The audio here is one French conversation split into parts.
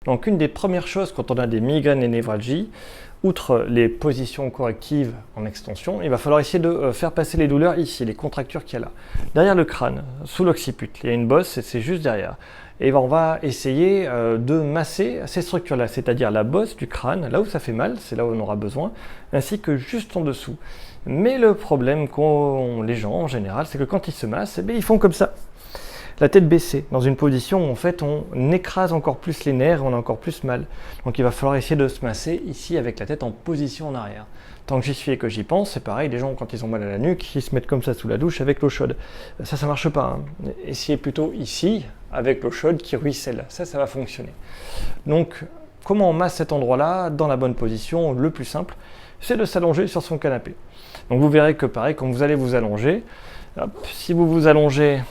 Donc une des premières choses quand on a des migraines et névralgies, outre les positions correctives en extension, il va falloir essayer de faire passer les douleurs ici, les contractures qu'il y a là. Derrière le crâne, sous l'occiput, il y a une bosse et c'est juste derrière. Et on va essayer de masser ces structures-là, c'est-à-dire la bosse du crâne, là où ça fait mal, c'est là où on aura besoin, ainsi que juste en dessous. Mais le problème qu'ont les gens en général, c'est que quand ils se massent, eh bien, ils font comme ça. La tête baissée, dans une position où en fait on écrase encore plus les nerfs et on a encore plus mal. Donc il va falloir essayer de se masser ici avec la tête en position en arrière. Tant que j'y suis et que j'y pense, c'est pareil, les gens quand ils ont mal à la nuque, ils se mettent comme ça sous la douche avec l'eau chaude. Ça marche pas. Hein. Essayez plutôt ici, avec l'eau chaude qui ruisselle. Ça va fonctionner. Donc comment on masse cet endroit-là dans la bonne position? Le plus simple, c'est de s'allonger sur son canapé. Donc vous verrez que pareil, quand vous allez vous allonger, hop, si vous vous allongez,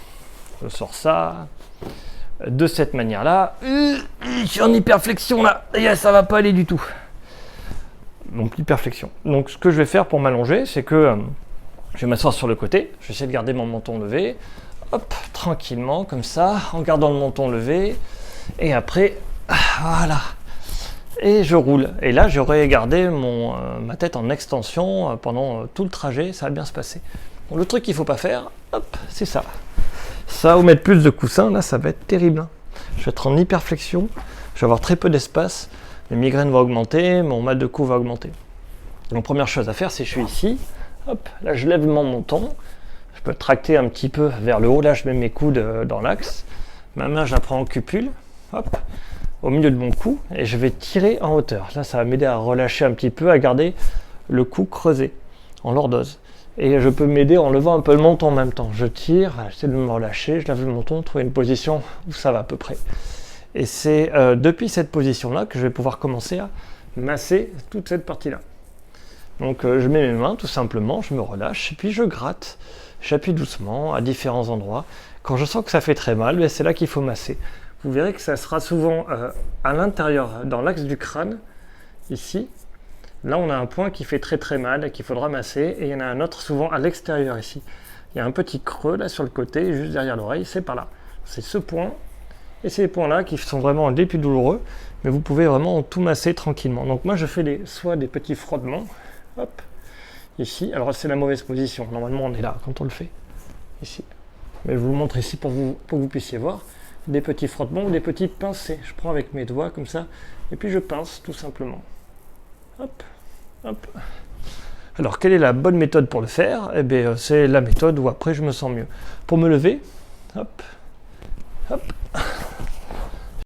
je sors ça de cette manière-là. Je suis en hyperflexion là, et ça va pas aller du tout. Donc hyperflexion. Donc ce que je vais faire pour m'allonger, c'est que je vais m'asseoir sur le côté. Je vais essayer de garder mon menton levé. Hop, tranquillement, comme ça, en gardant le menton levé. Et après, voilà. Et je roule. Et là, j'aurai gardé ma tête en extension pendant tout le trajet. Ça va bien se passer. Donc, le truc qu'il ne faut pas faire, hop, c'est ça. Ça, ou mettre plus de coussins, là, ça va être terrible. Hein. Je vais être en hyperflexion, je vais avoir très peu d'espace, mes migraines vont augmenter, mon mal de cou va augmenter. Donc, première chose à faire, c'est que je suis ici, hop, là, je lève mon menton, je peux tracter un petit peu vers le haut, là, je mets mes coudes dans l'axe, ma main, je la prends en cupule, hop, au milieu de mon cou, et je vais tirer en hauteur. Là, ça va m'aider à relâcher un petit peu, à garder le cou creusé, en lordose. Et je peux m'aider en levant un peu le menton en même temps. Je tire, j'essaie de me relâcher, je lève le menton, trouver une position où ça va à peu près. Et c'est depuis cette position-là que je vais pouvoir commencer à masser toute cette partie-là. Donc je mets mes mains tout simplement, je me relâche, et puis je gratte, j'appuie doucement à différents endroits. Quand je sens que ça fait très mal, c'est là qu'il faut masser. Vous verrez que ça sera souvent à l'intérieur, dans l'axe du crâne, ici. Là, on a un point qui fait très très mal et qu'il faudra masser. Et il y en a un autre souvent à l'extérieur ici. Il y a un petit creux là sur le côté, juste derrière l'oreille, c'est par là. C'est ce point et ces points-là qui sont vraiment les plus douloureux. Mais vous pouvez vraiment tout masser tranquillement. Donc moi, je fais soit des petits frottements. Hop, ici. Alors c'est la mauvaise position. Normalement, on est là quand on le fait. Ici. Mais je vous montre ici pour que vous puissiez voir. Des petits frottements ou des petits pincés. Je prends avec mes doigts comme ça. Et puis je pince tout simplement. Hop, hop. Alors, quelle est la bonne méthode pour le faire? Eh bien, c'est la méthode où après je me sens mieux. Pour me lever, hop, hop,